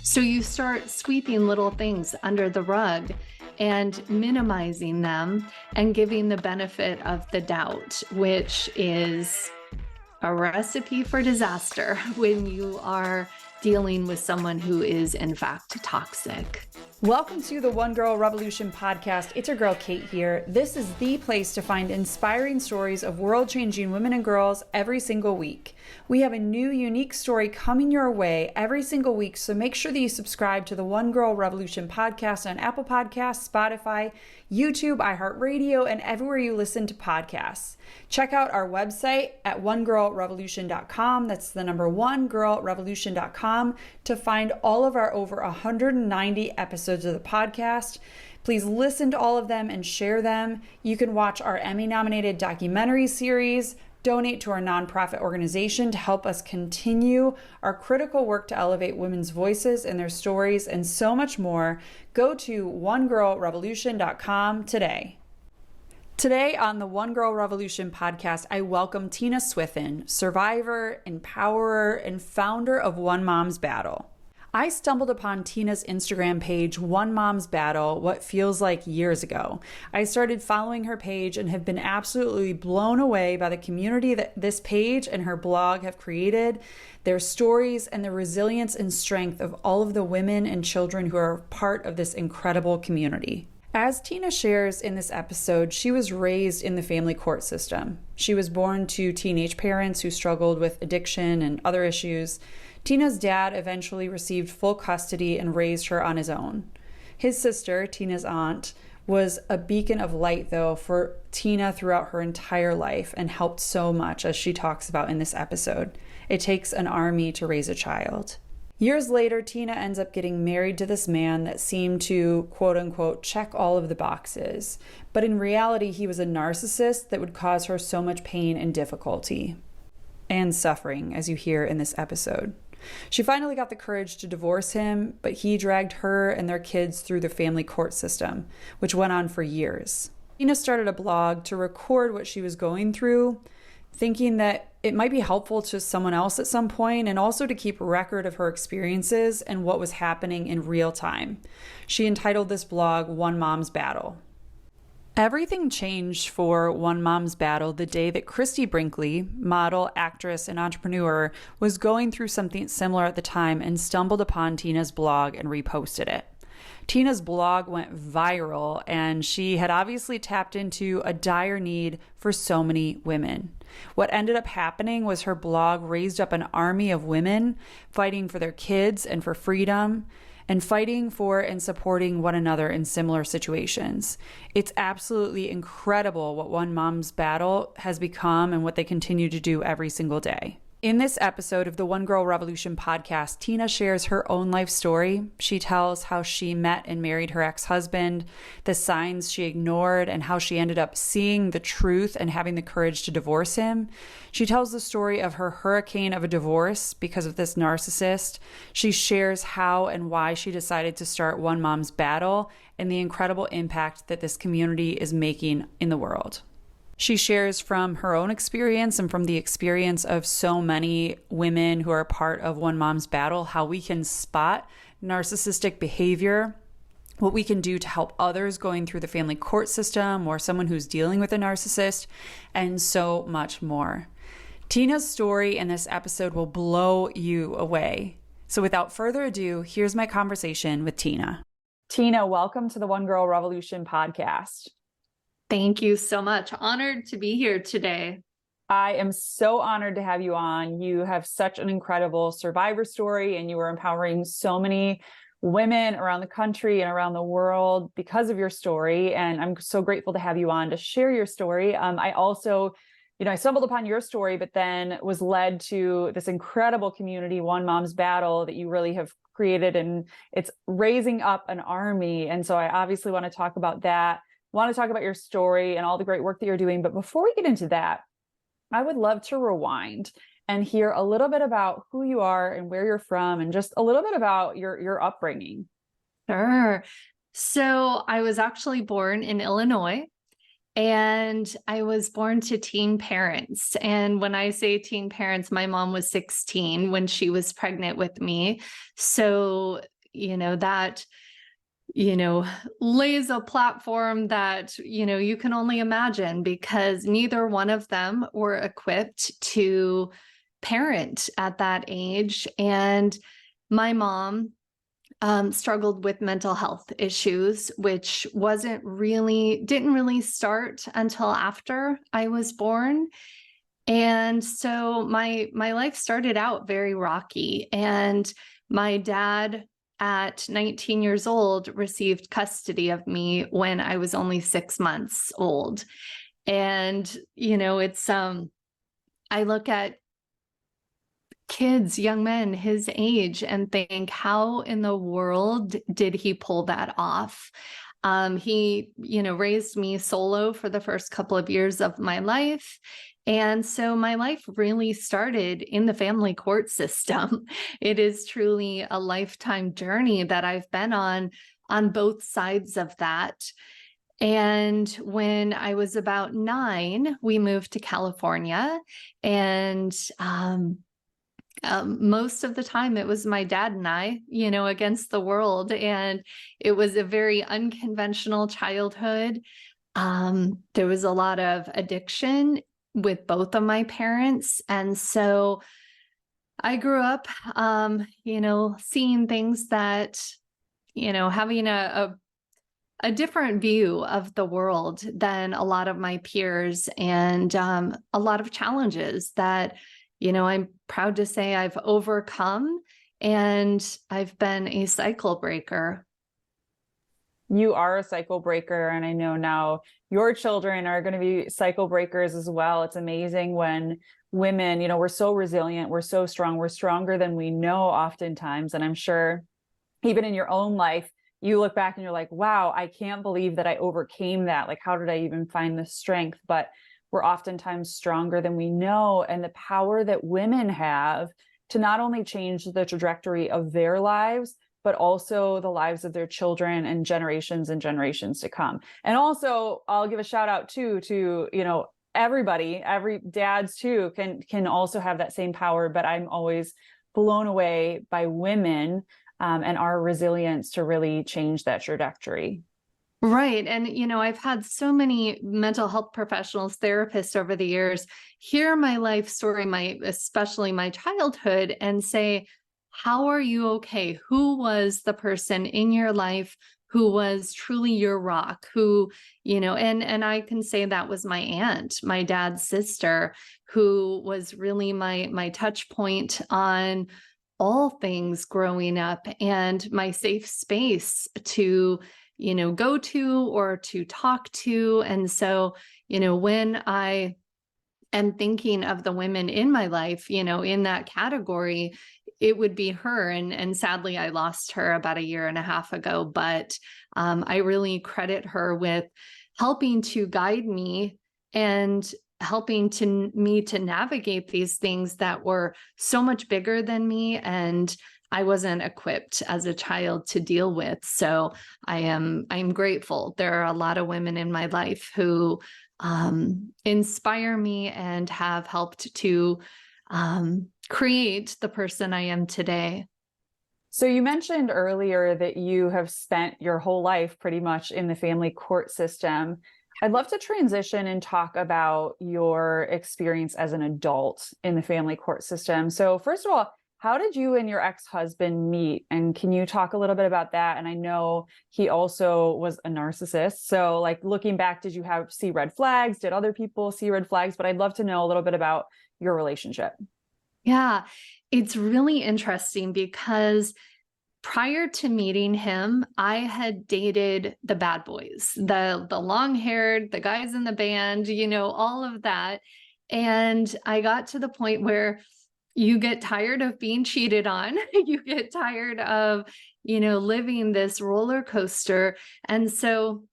So you start sweeping little things under the rug and minimizing them and giving the benefit of the doubt, which is a recipe for disaster when you are dealing with someone who is in fact toxic. Welcome to the One Girl Revolution podcast. It's your girl, Kate here. This is the place to find inspiring stories of world-changing women and girls every single week. We have a new, unique story coming your way every single week, so make sure that you subscribe to the One Girl Revolution podcast on Apple Podcasts, Spotify, YouTube, iHeartRadio, and everywhere you listen to podcasts. Check out our website at onegirlrevolution.com. That's the number onegirlrevolution.com to find all of our over 190 episodes of the podcast. Please listen to all of them and share them. You can watch our Emmy-nominated documentary series, donate to our nonprofit organization to help us continue our critical work to elevate women's voices and their stories, and so much more. Go to onegirlrevolution.com today. Today on the One Girl Revolution podcast, I welcome Tina Swithin, survivor, empowerer, and founder of One Mom's Battle. I stumbled upon Tina's Instagram page, One Mom's Battle, what feels like years ago. I started following her page and have been absolutely blown away by the community that this page and her blog have created, their stories, and the resilience and strength of all of the women and children who are part of this incredible community. As Tina shares in this episode, she was raised in the family court system. She was born to teenage parents who struggled with addiction and other issues. Tina's dad eventually received full custody and raised her on his own. His sister, Tina's aunt, was a beacon of light, though, for Tina throughout her entire life and helped so much, as she talks about in this episode. It takes an army to raise a child. Years later, Tina ends up getting married to this man that seemed to, quote unquote, check all of the boxes. But in reality, he was a narcissist that would cause her so much pain and difficulty and suffering, as you hear in this episode. She finally got the courage to divorce him, but he dragged her and their kids through the family court system, which went on for years. Tina started a blog to record what she was going through, thinking that it might be helpful to someone else at some point, and also to keep record of her experiences and what was happening in real time. She entitled this blog, One Mom's Battle. Everything changed for One Mom's Battle the day that Christy Brinkley, model, actress, and entrepreneur, was going through something similar at the time and stumbled upon Tina's blog and reposted it. Tina's blog went viral, and she had obviously tapped into a dire need for so many women. What ended up happening was her blog raised up an army of women fighting for their kids and for freedom, and fighting for and supporting one another in similar situations. It's absolutely incredible what One Mom's Battle has become and what they continue to do every single day. In this episode of the One Girl Revolution podcast, Tina shares her own life story. She tells how she met and married her ex-husband, the signs she ignored, and how she ended up seeing the truth and having the courage to divorce him. She tells the story of her hurricane of a divorce because of this narcissist. She shares how and why she decided to start One Mom's Battle and the incredible impact that this community is making in the world. She shares from her own experience and from the experience of so many women who are part of One Mom's Battle, how we can spot narcissistic behavior, what we can do to help others going through the family court system or someone who's dealing with a narcissist, and so much more. Tina's story in this episode will blow you away. So without further ado, here's my conversation with Tina. Tina, welcome to the One Girl Revolution podcast. Thank you so much. Honored to be here today. I am so honored to have you on. You have such an incredible survivor story, and you are empowering so many women around the country and around the world because of your story. And I'm so grateful to have you on to share your story. I also, I stumbled upon your story, but then was led to this incredible community, One Mom's Battle, that you really have created, and it's raising up an army. And so I obviously want to talk about that. Want to talk about your story and all the great work that you're doing. But before we get into that, I would love to rewind and hear a little bit about who you are and where you're from, and just a little bit about your upbringing. Sure. So I was actually born in Illinois. And I was born to teen parents. And when I say teen parents, my mom was 16 when she was pregnant with me. So that, lays a platform that, you can only imagine, because neither one of them were equipped to parent at that age. And my mom struggled with mental health issues, which didn't really start until after I was born. And so my life started out very rocky. And my dad, at 19 years old, received custody of me when I was only 6 months old. And, it's, I look at kids, young men his age, and think, how in the world did he pull that off? He, raised me solo for the first couple of years of my life. And so my life really started in the family court system. It is truly a lifetime journey that I've been on both sides of that. And when I was about 9, we moved to California, and most of the time it was my dad and I, against the world. And it was a very unconventional childhood. There was a lot of addiction with both of my parents. And so I grew up, seeing things that, having a different view of the world than a lot of my peers, and a lot of challenges that, I'm proud to say I've overcome, and I've been a cycle breaker. You are a cycle breaker, and I know now your children are going to be cycle breakers as well. It's amazing when women, we're so resilient, we're so strong, we're stronger than we know oftentimes. And I'm sure even in your own life, you look back and you're like, wow, I can't believe that I overcame that. Like, how did I even find the strength? But we're oftentimes stronger than we know. And the power that women have to not only change the trajectory of their lives, but also the lives of their children and generations to come. And also, I'll give a shout out too to, everybody, every dads too can also have that same power. But I'm always blown away by women and our resilience to really change that trajectory. Right. And, I've had so many mental health professionals, therapists over the years hear my life story, especially my childhood, and say, how are you okay? Who was the person in your life who was truly your rock? Who, and I can say that was my aunt, my dad's sister, who was really my touch point on all things growing up, and my safe space to go to or to talk to. And so, when I am thinking of the women in my life, in that category, it would be her. And sadly, I lost her about 1.5 years ago, but I really credit her with helping to guide me and helping me to navigate these things that were so much bigger than me, and I wasn't equipped as a child to deal with. So I'm grateful. There are a lot of women in my life who inspire me and have helped to create the person I am today. So you mentioned earlier that you have spent your whole life pretty much in the family court system. I'd love to transition and talk about your experience as an adult in the family court system. So first of all, how did you and your ex-husband meet? And can you talk a little bit about that? And I know he also was a narcissist. So like, looking back, did you see red flags? Did other people see red flags? But I'd love to know a little bit about your relationship. Yeah, it's really interesting because prior to meeting him, I had dated the bad boys, the long-haired, the guys in the band, all of that. And I got to the point where you get tired of being cheated on. You get tired of, living this roller coaster. And so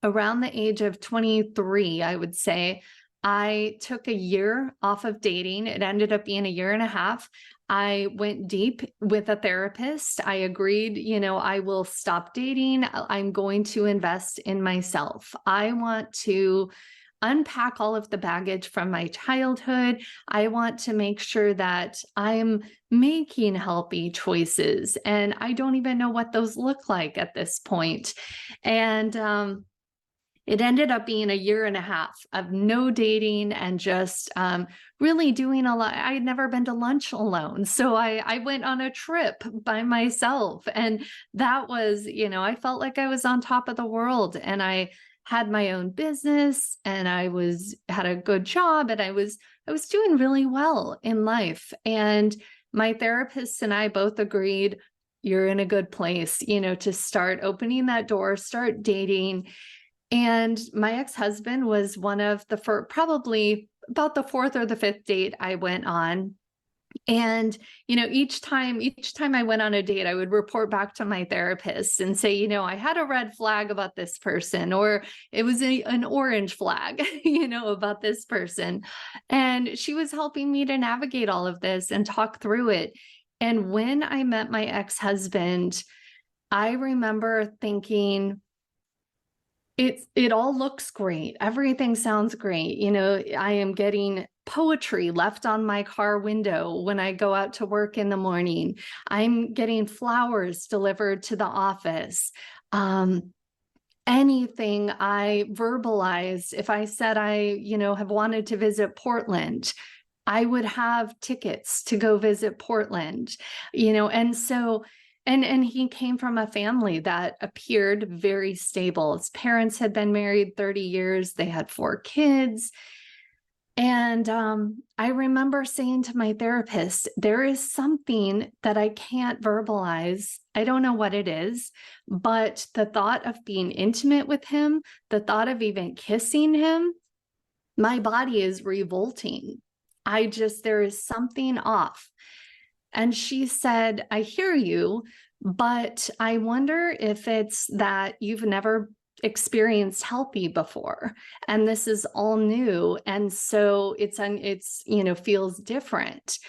around the age of 23, I would say, I took 1 year off of dating. It ended up being 1.5 years. I went deep with a therapist. I agreed, I will stop dating. I'm going to invest in myself. I want to unpack all of the baggage from my childhood. I want to make sure that I'm making healthy choices. And I don't even know what those look like at this point. And it ended up being a year and a half of no dating and just really doing a lot. I had never been to lunch alone. So I went on a trip by myself. And that was, I felt like I was on top of the world. And I had my own business and had a good job and I was doing really well in life. And my therapist and I both agreed, you're in a good place, to start opening that door, start dating. And my ex-husband was one of the first, probably about the fourth or the fifth date I went on. And, each time I went on a date, I would report back to my therapist and say, I had a red flag about this person, or it was an orange flag, about this person. And she was helping me to navigate all of this and talk through it. And when I met my ex-husband, I remember thinking, it all looks great. Everything sounds great. I am getting poetry left on my car window when I go out to work in the morning. I'm getting flowers delivered to the office. Anything I verbalized, if I said I, have wanted to visit Portland, I would have tickets to go visit Portland, and so and he came from a family that appeared very stable. His parents had been married 30 years. They had 4 kids. And I remember saying to my therapist, there is something that I can't verbalize. I don't know what it is, but the thought of being intimate with him, the thought of even kissing him, my body is revolting. There is something off. And she said, I hear you, but I wonder if it's that you've never experienced healthy before, and this is all new. And so it's feels different.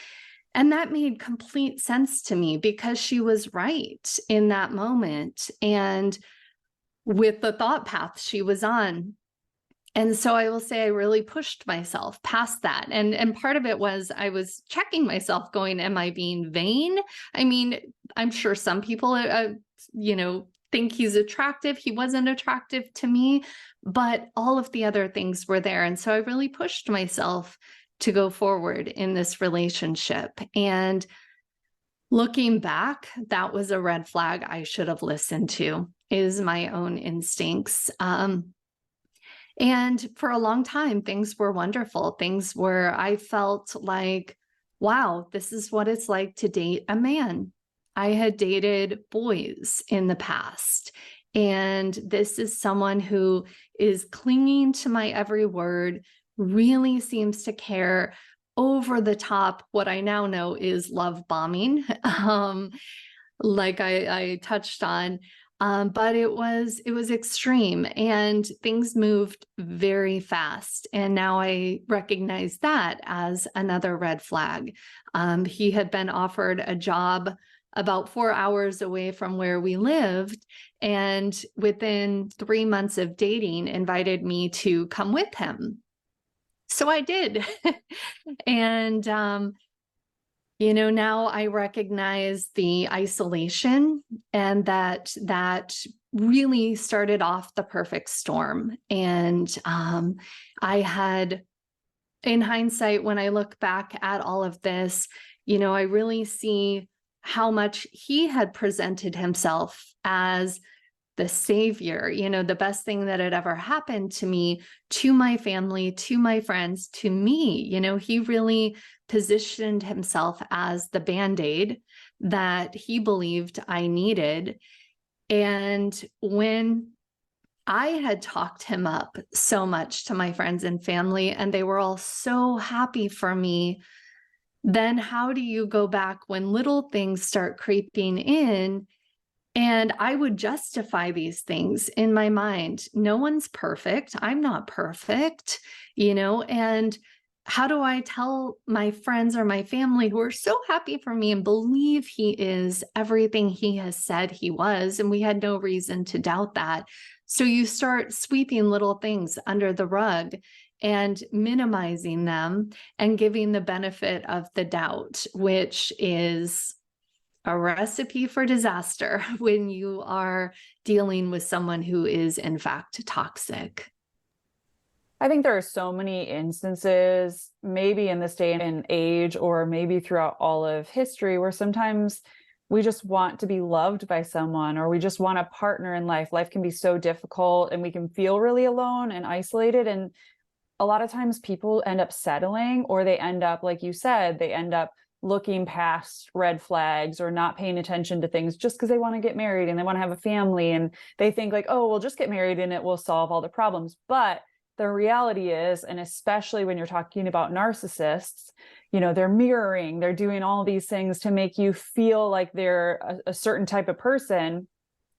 And that made complete sense to me because she was right in that moment and with the thought path she was on. And so I will say I really pushed myself past that. And part of it was I was checking myself going, am I being vain? I mean, I'm sure some people, think he's attractive. He wasn't attractive to me, but all of the other things were there. And so I really pushed myself to go forward in this relationship. And looking back, that was a red flag I should have listened to, is my own instincts. And for a long time, things were wonderful. Things where I felt like, wow, this is what it's like to date a man. I had dated boys in the past, and this is someone who is clinging to my every word, really seems to care, over the top. What I now know is love bombing, like I touched on. But it was extreme and things moved very fast. And now I recognize that as another red flag. He had been offered a job about 4 hours away from where we lived, and within 3 months of dating, invited me to come with him. So I did. And, now I recognize the isolation, and that really started off the perfect storm. And I had, in hindsight, when I look back at all of this, I really see how much he had presented himself as the savior, the best thing that had ever happened to me, to my family, to my friends, to me. He really positioned himself as the Band-Aid that he believed I needed. And when I had talked him up so much to my friends and family, and they were all so happy for me, then how do you go back when little things start creeping in? And I would justify these things in my mind. No one's perfect. I'm not perfect, and how do I tell my friends or my family who are so happy for me and believe he is everything he has said he was? And we had no reason to doubt that. So you start sweeping little things under the rug. and minimizing them and giving the benefit of the doubt, which is a recipe for disaster when you are dealing with someone who is in fact toxic. I think there are so many instances, maybe in this day and age, or maybe throughout all of history, where sometimes we just want to be loved by someone, or we just want a partner in life. Life can be so difficult and we can feel really alone and isolated. And a lot of times people end up settling, or they end up, like you said, they end up looking past red flags or not paying attention to things just because they want to get married and they want to have a family. And they think like, oh, we'll just get married and it will solve all the problems. But the reality is, and especially when you're talking about narcissists, they're mirroring, they're doing all these things to make you feel like they're a certain type of person.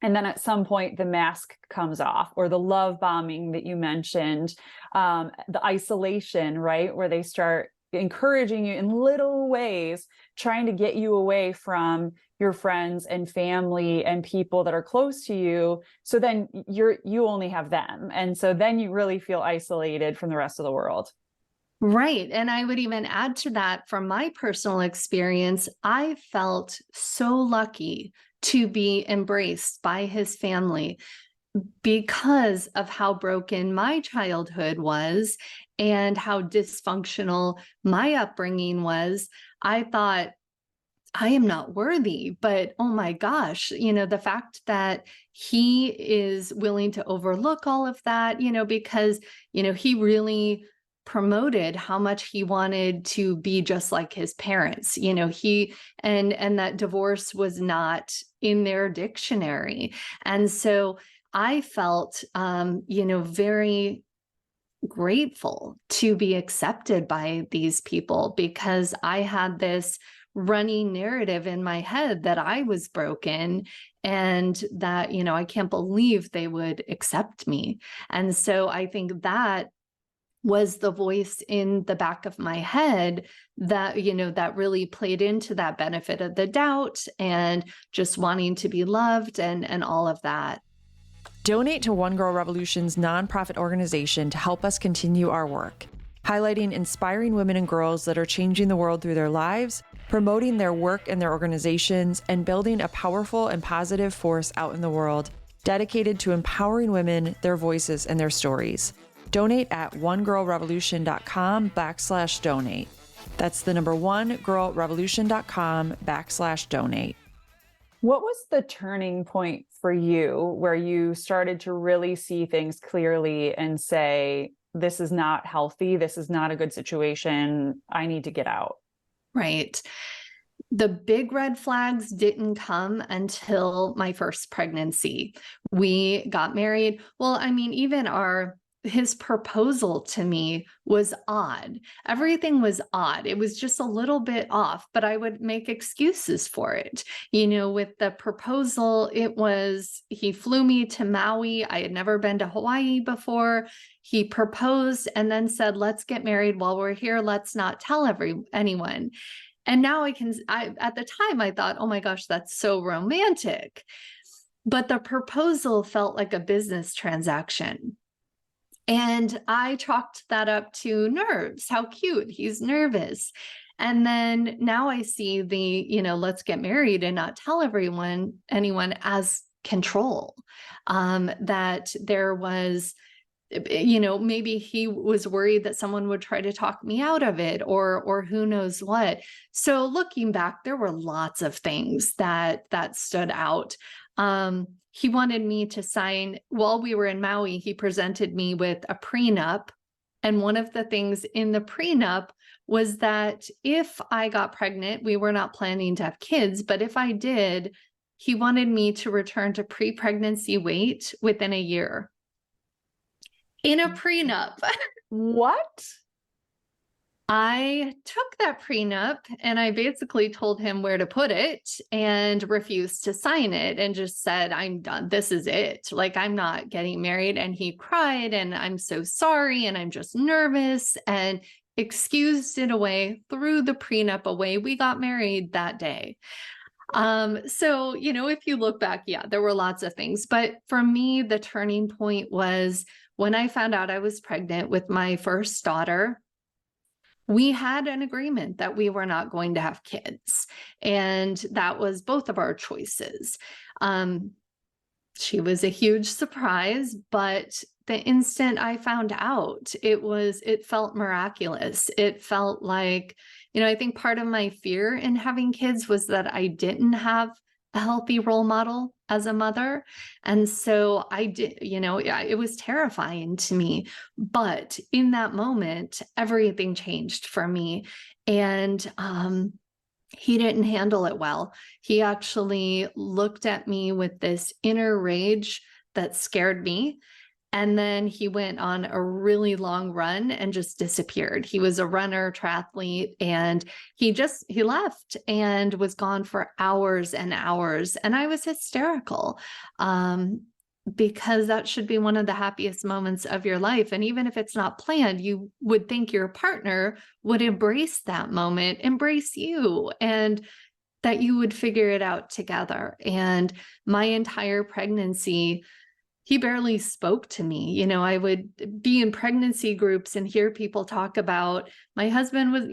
And then at some point the mask comes off, or the love bombing that you mentioned, the isolation, right? Where they start encouraging you in little ways, trying to get you away from your friends and family and people that are close to you. So then you only have them. And so then you really feel isolated from the rest of the world. Right. And I would even add to that, from my personal experience, I felt so lucky to be embraced by his family because of how broken my childhood was and how dysfunctional my upbringing was. I thought, I am not worthy, but oh my gosh, the fact that he is willing to overlook all of that, because, he really promoted how much he wanted to be just like his parents, he, and that divorce was not in their dictionary. And so I felt, very grateful to be accepted by these people, because I had this running narrative in my head that I was broken and that, I can't believe they would accept me. And so I think that was the voice in the back of my head that, that really played into that benefit of the doubt and just wanting to be loved and all of that. Donate to One Girl Revolution's nonprofit organization to help us continue our work, highlighting inspiring women and girls that are changing the world through their lives, promoting their work and their organizations, and building a powerful and positive force out in the world dedicated to empowering women, their voices, and their stories. Donate at onegirlrevolution.com/donate. That's the number onegirlrevolution.com/donate. What was the turning point for you where you started to really see things clearly and say, this is not healthy, this is not a good situation, I need to get out? Right. The big red flags didn't come until my first pregnancy. We got married. Well, even his proposal to me was odd. Everything was odd. It was just a little bit off, but I would make excuses for it. With the proposal, he flew me to Maui. I had never been to Hawaii before. He proposed and then said, let's get married while we're here. Let's not tell anyone. And now at the time I thought, oh my gosh, that's so romantic. But the proposal felt like a business transaction. And I chalked that up to nerves. How cute. He's nervous. And then now I see the, let's get married and not tell anyone as control. That there was, maybe he was worried that someone would try to talk me out of it, or who knows what. So looking back, there were lots of things that stood out. He wanted me to sign, while we were in Maui, he presented me with a prenup. And one of the things in the prenup was that if I got pregnant, we were not planning to have kids, but if I did, he wanted me to return to pre-pregnancy weight within a year. In a prenup. What? I took that prenup and I basically told him where to put it and refused to sign it and just said, I'm done. This is it. Like, I'm not getting married. And he cried and I'm so sorry. And I'm just nervous, and excused it away, threw the prenup away. We got married that day. So, if you look back, yeah, there were lots of things, but for me, the turning point was when I found out I was pregnant with my first daughter, we had an agreement that we were not going to have kids. And that was both of our choices. She was a huge surprise, but the instant I found out, it felt miraculous. It felt like, I think part of my fear in having kids was that I didn't have a healthy role model as a mother. And so I did, it was terrifying to me. But in that moment, everything changed for me. And he didn't handle it well. He actually looked at me with this inner rage that scared me. And then he went on a really long run and just disappeared. He was a runner, triathlete, and he left and was gone for hours and hours. And I was hysterical because that should be one of the happiest moments of your life. And even if it's not planned, you would think your partner would embrace that moment, embrace you, and that you would figure it out together. And my entire pregnancy, he barely spoke to me. I would be in pregnancy groups and hear people talk about my husband was,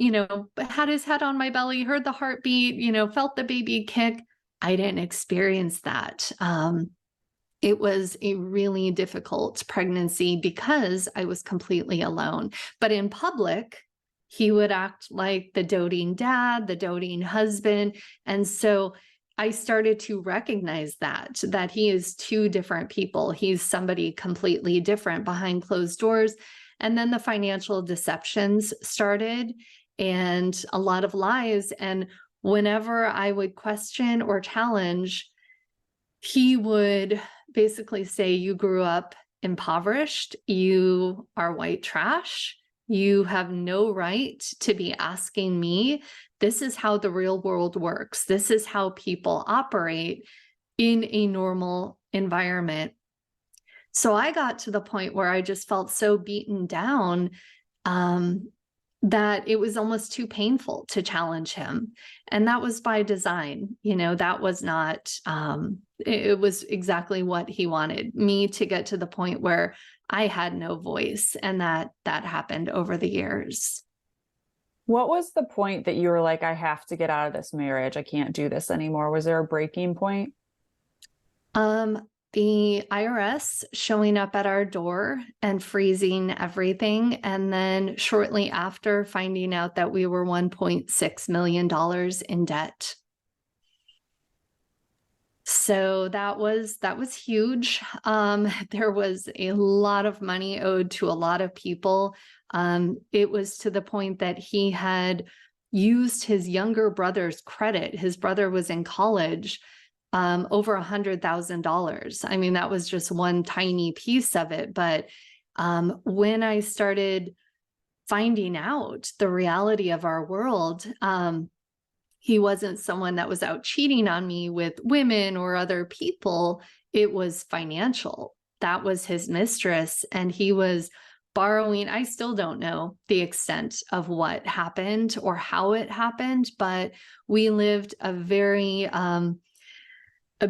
had his head on my belly, heard the heartbeat, felt the baby kick. I didn't experience that. It was a really difficult pregnancy because I was completely alone. But in public, he would act like the doting dad, the doting husband. And so I started to recognize that he is two different people. He's somebody completely different behind closed doors. And then the financial deceptions started and a lot of lies. And whenever I would question or challenge, he would basically say, you grew up impoverished, you are white trash, you have no right to be asking me. This is how the real world works. This is how people operate in a normal environment. So I got to the point where I just felt so beaten down that it was almost too painful to challenge him. And that was by design. That was not, it was exactly what he wanted me to get to the point where I had no voice. And that happened over the years. What was the point that you were like, I have to get out of this marriage? I can't do this anymore. Was there a breaking point? The IRS showing up at our door and freezing everything. And then shortly after finding out that we were $1.6 million in debt. So that was huge. There was a lot of money owed to a lot of people. It was to the point that he had used his younger brother's credit. His brother was in college, over $100,000. I mean, that was just one tiny piece of it. But when I started finding out the reality of our world, he wasn't someone that was out cheating on me with women or other people. It was financial. That was his mistress. And he was borrowing. I still don't know the extent of what happened or how it happened, but we lived a very, a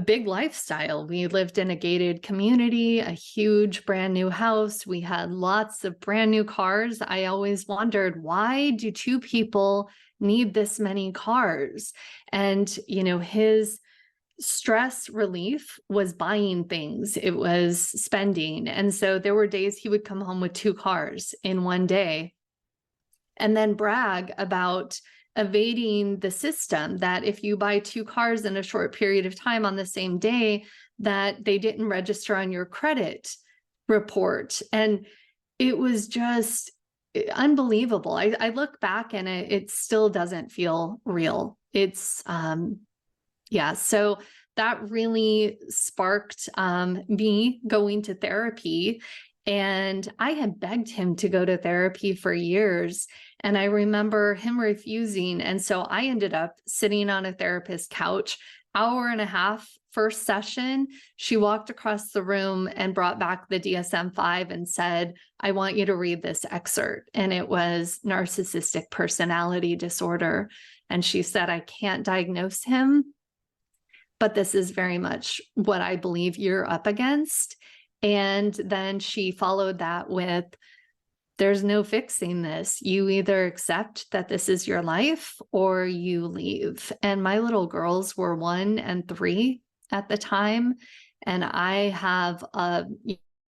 big lifestyle. We lived in a gated community, a huge brand new house. We had lots of brand new cars. I always wondered, why do two people need this many cars? And, his stress relief was buying things. It was spending. And so there were days he would come home with 2 cars in one day and then brag about evading the system, that if you buy 2 cars in a short period of time on the same day, that they didn't register on your credit report. And it was just unbelievable. I look back and it still doesn't feel real. It's, so that really sparked me going to therapy. And I had begged him to go to therapy for years. And I remember him refusing. And so I ended up sitting on a therapist's couch, hour and a half, first session. She walked across the room and brought back the DSM-5 and said, I want you to read this excerpt. And it was narcissistic personality disorder. And she said, I can't diagnose him, but this is very much what I believe you're up against. And then she followed that with, there's no fixing this. You either accept that this is your life or you leave. And my little girls were 1 and 3 at the time. And I have a,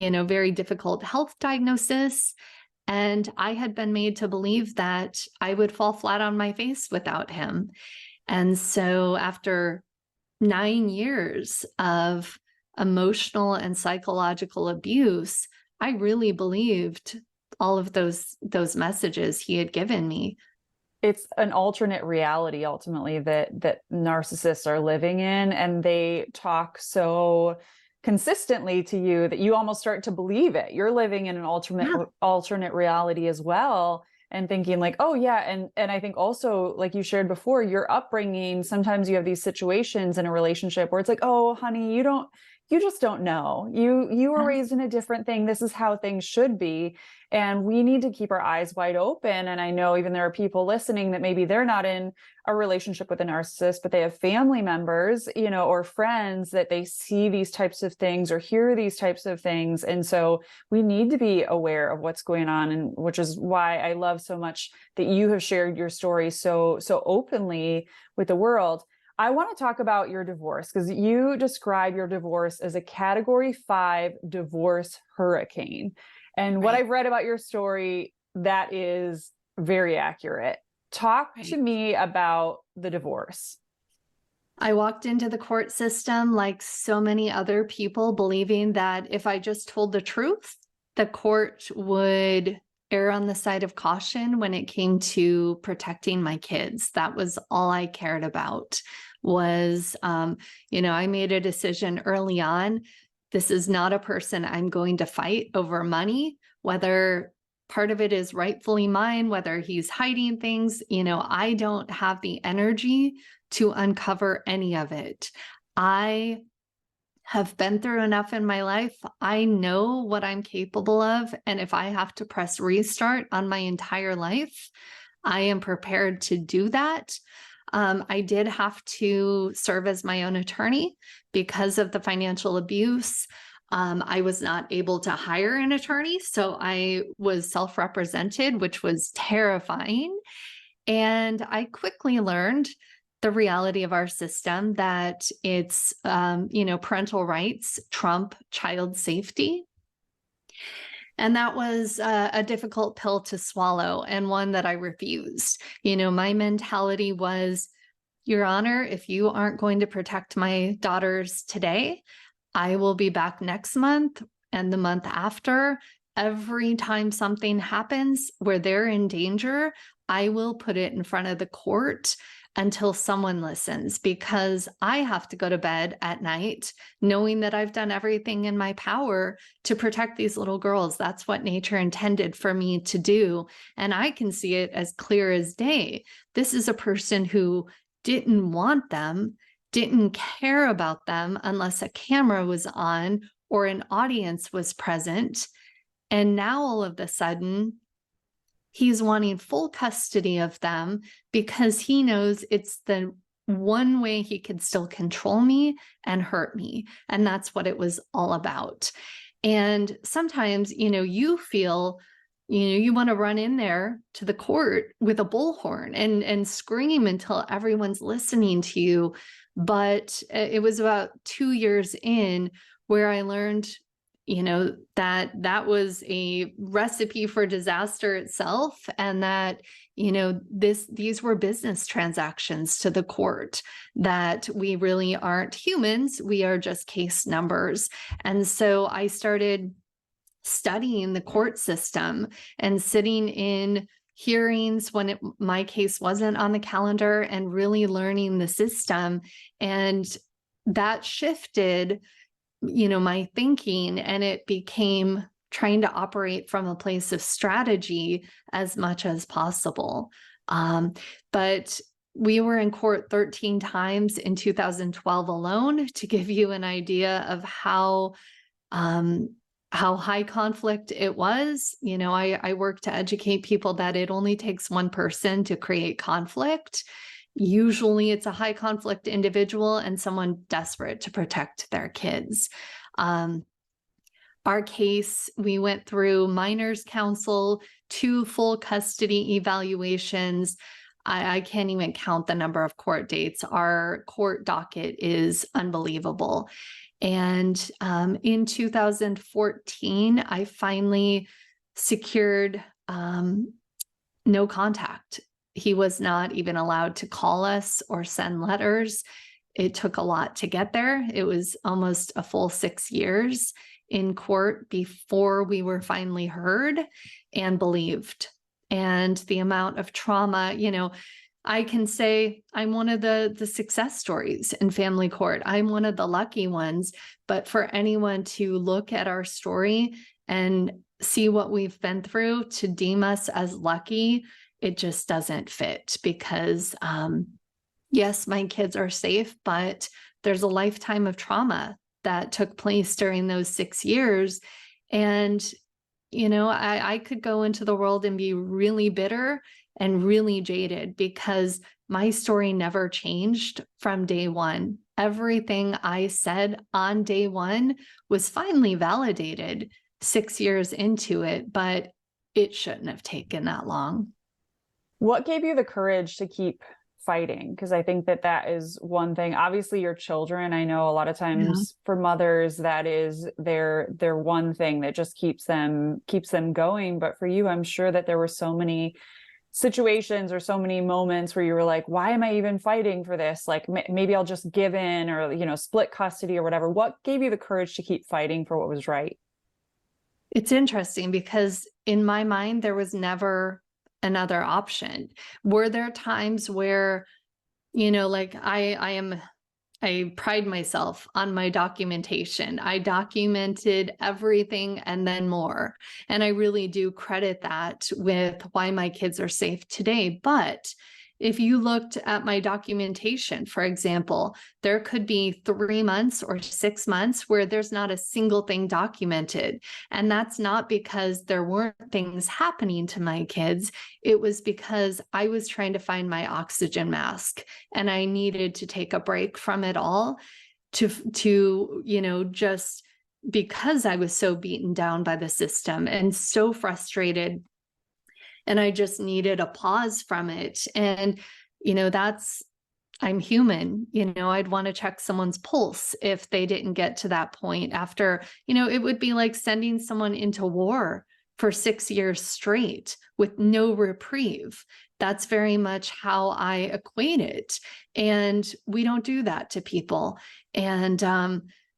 very difficult health diagnosis. And I had been made to believe that I would fall flat on my face without him. And so after 9 years of emotional and psychological abuse, I really believed all of those messages he had given me. It's an alternate reality ultimately that narcissists are living in, and they talk so consistently to you that you almost start to believe it. You're living in an alternate reality as well, and thinking like, oh yeah. And I think also, like you shared before, your upbringing, sometimes you have these situations in a relationship where it's like, oh honey, you just don't know. You were raised in a different thing. This is how things should be. And we need to keep our eyes wide open. And I know even there are people listening that maybe they're not in a relationship with a narcissist, but they have family members, or friends that they see these types of things or hear these types of things. And so we need to be aware of what's going on, and which is why I love so much that you have shared your story so openly with the world. I want to talk about your divorce, because you describe your divorce as a Category 5 divorce hurricane. And what I've read about your story, that is very accurate. Talk to me about the divorce. I walked into the court system like so many other people, believing that if I just told the truth, the court would err on the side of caution when it came to protecting my kids. That was all I cared about. Was, I made a decision early on. This is not a person I'm going to fight over money, whether part of it is rightfully mine, whether he's hiding things. I don't have the energy to uncover any of it. I have been through enough in my life. I know what I'm capable of. And if I have to press restart on my entire life, I am prepared to do that. I did have to serve as my own attorney because of the financial abuse. I was not able to hire an attorney, so I was self-represented, which was terrifying. And I quickly learned the reality of our system, that it's, parental rights trump child safety. And that was a difficult pill to swallow, and one that I refused. My mentality was, Your Honor, if you aren't going to protect my daughters today, I will be back next month and the month after. Every time something happens where they're in danger, I will put it in front of the court until someone listens, because I have to go to bed at night knowing that I've done everything in my power to protect these little girls. That's what nature intended for me to do. And I can see it as clear as day. This is a person who didn't want them, didn't care about them unless a camera was on or an audience was present. And now all of a sudden, he's wanting full custody of them because he knows it's the one way he could still control me and hurt me. And that's what it was all about. And sometimes, you feel, you want to run in there to the court with a bullhorn and scream until everyone's listening to you. But it was about 2 years in where I learned, that was a recipe for disaster itself. And that, these were business transactions to the court, that we really aren't humans. We are just case numbers. And so I started studying the court system and sitting in hearings when my case wasn't on the calendar, and really learning the system. And that shifted my thinking, and it became trying to operate from a place of strategy as much as possible. But we were in court 13 times in 2012 alone, to give you an idea of how high conflict it was. I work to educate people that it only takes one person to create conflict. Usually it's a high conflict individual and someone desperate to protect their kids. Our case, we went through minors counsel, 2 full custody evaluations. I can't even count the number of court dates. Our court docket is unbelievable. And in 2014, I finally secured no contact. He was not even allowed to call us or send letters. It took a lot to get there. It was almost a full 6 years in court before we were finally heard and believed. And the amount of trauma, I can say I'm one of the success stories in family court. I'm one of the lucky ones, but for anyone to look at our story and see what we've been through to deem us as lucky, it just doesn't fit because, yes, my kids are safe, but there's a lifetime of trauma that took place during those 6 years. And, I could go into the world and be really bitter and really jaded because my story never changed from day one. Everything I said on day one was finally validated 6 years into it, but it shouldn't have taken that long. What gave you the courage to keep fighting? Because I think that is one thing. Obviously, your children, I know a lot of times for mothers, that is their one thing that just keeps them going. But for you, I'm sure that there were so many situations or so many moments where you were like, why am I even fighting for this? Like maybe I'll just give in or, split custody or whatever. What gave you the courage to keep fighting for what was right? It's interesting because in my mind, there was never another option. Were there times where, like I pride myself on my documentation. I documented everything and then more. And I really do credit that with why my kids are safe today. But if you looked at my documentation, for example, there could be 3 months or 6 months where there's not a single thing documented. And that's not because there weren't things happening to my kids. It was because I was trying to find my oxygen mask and I needed to take a break from it all to just because I was so beaten down by the system and so frustrated. And I just needed a pause from it. And, I'm human, I'd want to check someone's pulse if they didn't get to that point after, it would be like sending someone into war for 6 years straight with no reprieve. That's very much how I equate it. And we don't do that to people. And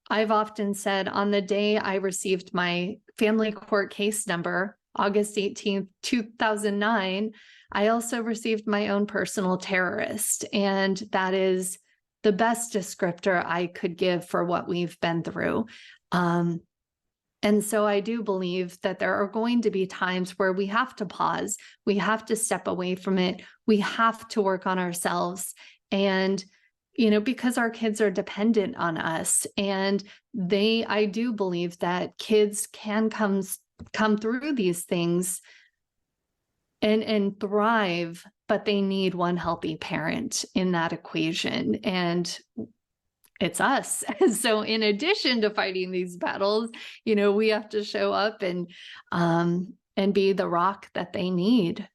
I've often said on the day I received my family court case number, August 18th, 2009, I also received my own personal terrorist. And that is the best descriptor I could give for what we've been through. And so I do believe that there are going to be times where we have to pause, we have to step away from it, we have to work on ourselves. And because our kids are dependent on us, and I do believe that kids can come through these things and thrive, but they need one healthy parent in that equation. And it's us. So in addition to fighting these battles, we have to show up and be the rock that they need.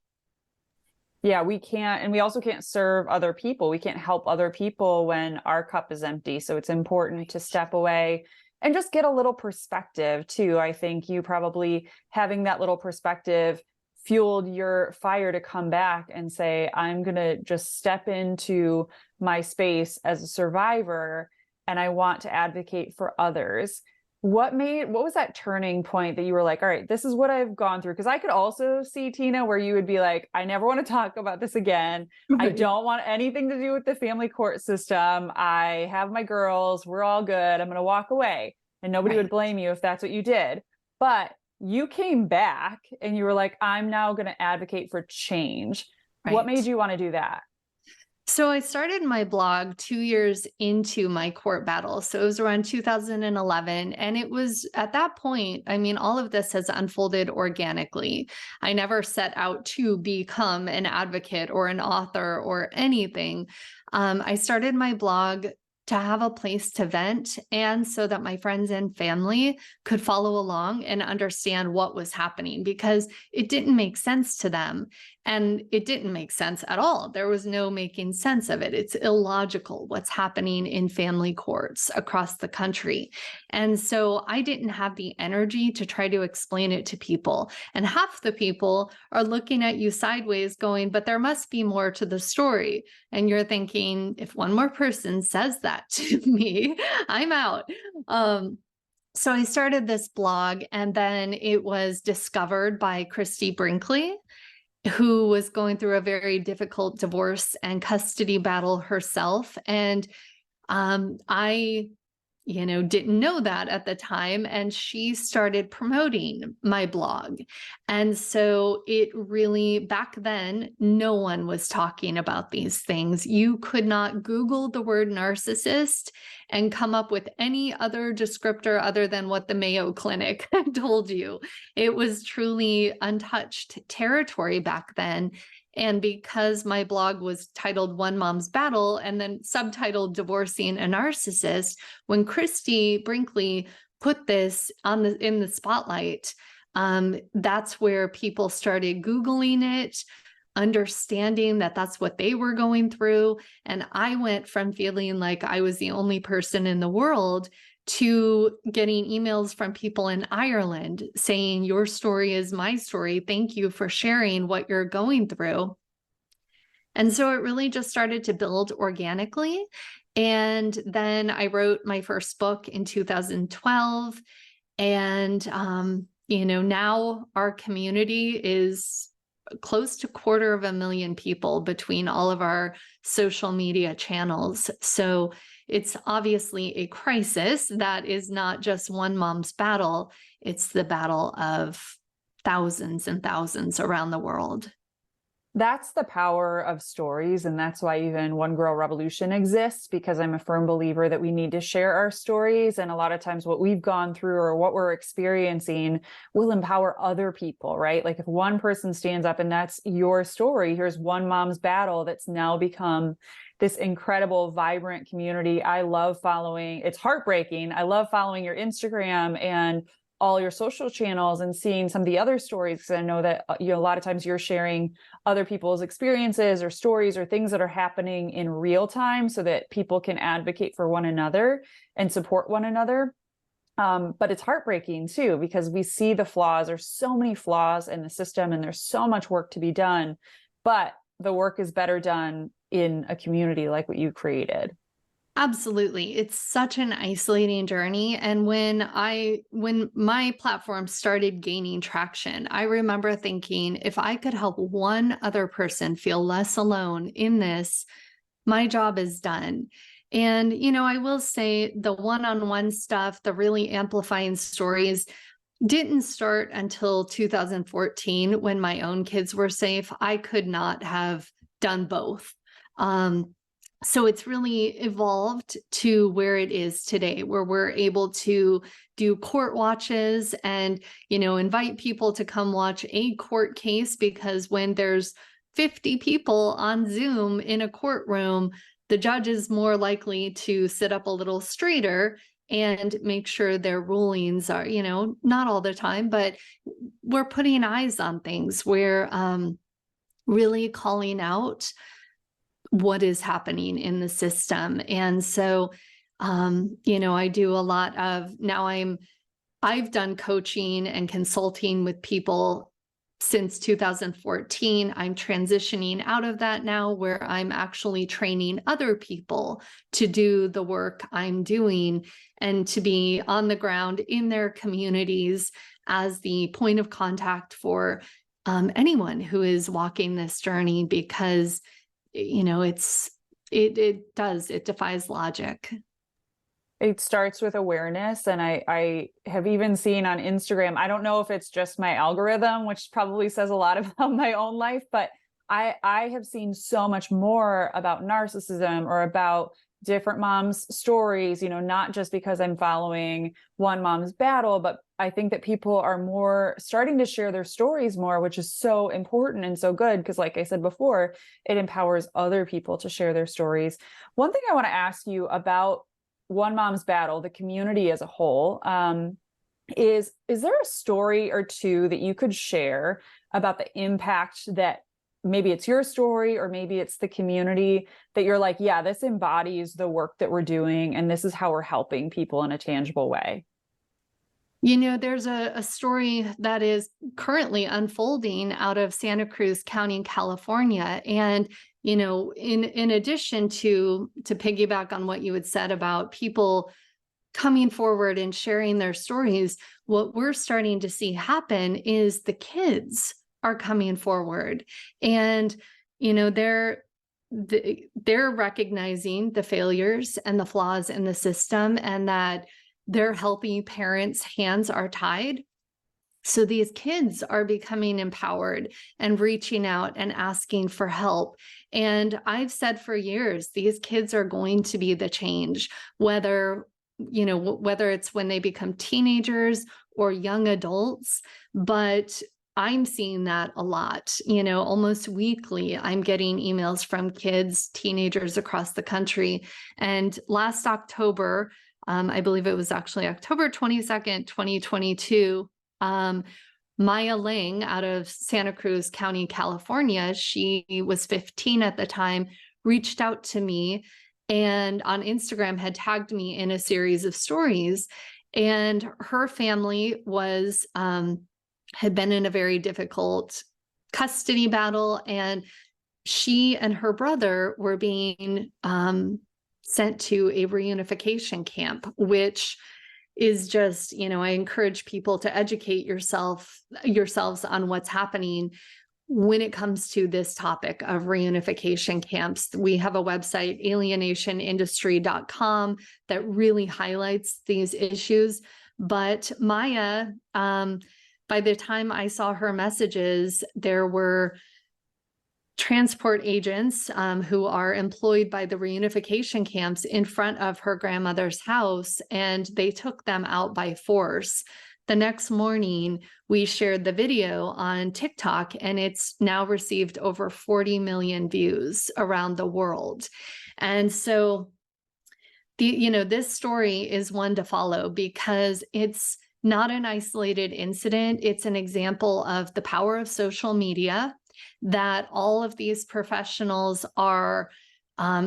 Yeah, we can't. And we also can't serve other people. We can't help other people when our cup is empty. So it's important to step away and just get a little perspective too. I think you probably having that little perspective fueled your fire to come back and say, I'm going to just step into my space as a survivor and I want to advocate for others. What was that turning point that you were like, all right, this is what I've gone through? Because I could also see, Tina, where you would be like, I never want to talk about this again. I don't want anything to do with the family court system. I have my girls. We're all good. I'm going to walk away. And nobody would blame you if that's what you did. But you came back and you were like, I'm now going to advocate for change. Right. What made you want to do that? So I started my blog 2 years into my court battle. So it was around 2011. And it was at that point, all of this has unfolded organically. I never set out to become an advocate or an author or anything. I started my blog to have a place to vent, and so that my friends and family could follow along and understand what was happening, because it didn't make sense to them. And it didn't make sense at all. There was no making sense of it. It's illogical what's happening in family courts across the country. And so I didn't have the energy to try to explain it to people. And half the people are looking at you sideways going, but there must be more to the story. And you're thinking, if one more person says that to me, I'm out. So I started this blog, and then it was discovered by Christy Brinkley, who was going through a very difficult divorce and custody battle herself. And I didn't know that at the time. And she started promoting my blog. And so it really, back then, no one was talking about these things. You could not Google the word narcissist and come up with any other descriptor other than what the Mayo Clinic told you. It was truly untouched territory back then. And because my blog was titled One Mom's Battle and then subtitled Divorcing a Narcissist, when Christy Brinkley put this in the spotlight, that's where people started Googling it, understanding that that's what they were going through. And I went from feeling like I was the only person in the world to getting emails from people in Ireland saying, your story is my story. Thank you for sharing what you're going through. And so it really just started to build organically. And then I wrote my first book in 2012. And, now our community is close to 250,000 people between all of our social media channels. So it's obviously a crisis that is not just one mom's battle. It's the battle of thousands and thousands around the world. That's the power of stories. And that's why even One Girl Revolution exists, because I'm a firm believer that we need to share our stories. And a lot of times what we've gone through or what we're experiencing will empower other people, right? Like if one person stands up and that's your story, here's one mom's battle that's now become this incredible, vibrant community. I love following, it's heartbreaking. I love following your Instagram and all your social channels and seeing some of the other stories. Because I know that, a lot of times you're sharing other people's experiences or stories or things that are happening in real time so that people can advocate for one another and support one another. But it's heartbreaking too, because we see the flaws. There's so many flaws in the system and there's so much work to be done, but the work is better done in a community like what you created. Absolutely. It's such an isolating journey. And when my platform started gaining traction, I remember thinking, if I could help one other person feel less alone in this, my job is done. And, I will say the one-on-one stuff, the really amplifying stories didn't start until 2014 when my own kids were safe. I could not have done both. So it's really evolved to where it is today, where we're able to do court watches and, invite people to come watch a court case, because when there's 50 people on Zoom in a courtroom, the judge is more likely to sit up a little straighter and make sure their rulings are, not all the time, but we're putting eyes on things. We're really calling out what is happening in the system. And so, I do a lot of, I've done coaching and consulting with people since 2014. I'm transitioning out of that now, where I'm actually training other people to do the work I'm doing and to be on the ground in their communities as the point of contact for anyone who is walking this journey, because it defies logic. It starts with awareness. And I have even seen on Instagram, I don't know if it's just my algorithm, which probably says a lot about my own life, but I have seen so much more about narcissism or about different moms' stories, not just because I'm following one mom's battle, but I think that people are more starting to share their stories more, which is so important and so good. Because like I said before, it empowers other people to share their stories. One thing I want to ask you about one mom's battle, the community as a whole, is there a story or two that you could share about the impact that maybe it's your story or maybe it's the community that you're like, yeah, this embodies the work that we're doing and this is how we're helping people in a tangible way? There's a story that is currently unfolding out of Santa Cruz County, California. And, in addition to piggyback on what you had said about people coming forward and sharing their stories, what we're starting to see happen is the kids are coming forward, and they're recognizing the failures and the flaws in the system, and that their healthy parents' hands are tied. So these kids are becoming empowered and reaching out and asking for help. And I've said for years, these kids are going to be the change, whether it's when they become teenagers or young adults. But I'm seeing that a lot, almost weekly. I'm getting emails from kids, teenagers across the country. And last October, I believe it was actually October 22nd, 2022, Maya Ling out of Santa Cruz County, California, she was 15 at the time, reached out to me and on Instagram had tagged me in a series of stories. And her family was, had been in a very difficult custody battle, and she and her brother were being sent to a reunification camp, which is just, I encourage people to educate yourselves on what's happening when it comes to this topic of reunification camps. We have a website, alienationindustry.com, that really highlights these issues. But Maya, by the time I saw her messages, there were transport agents who are employed by the reunification camps in front of her grandmother's house, and they took them out by force. The next morning, we shared the video on TikTok, and it's now received over 40 million views around the world. And so, this story is one to follow because it's not an isolated incident. It's an example of the power of social media, that all of these professionals are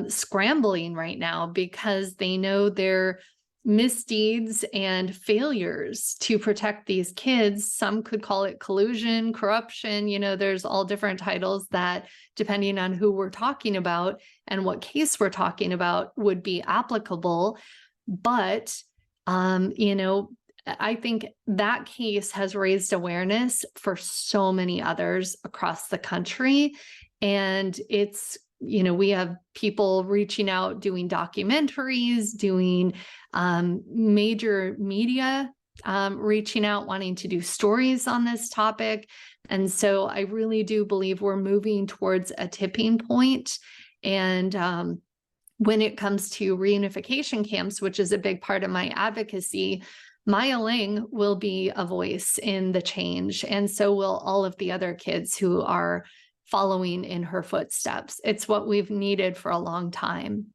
scrambling right now because they know their misdeeds and failures to protect these kids. Some could call it collusion, corruption. There's all different titles that, depending on who we're talking about and what case we're talking about, would be applicable. But, I think that case has raised awareness for so many others across the country. And it's, we have people reaching out, doing documentaries, doing major media reaching out, wanting to do stories on this topic. And so I really do believe we're moving towards a tipping point. And when it comes to reunification camps, which is a big part of my advocacy, Maya Ling will be a voice in the change, and so will all of the other kids who are following in her footsteps. It's what we've needed for a long time.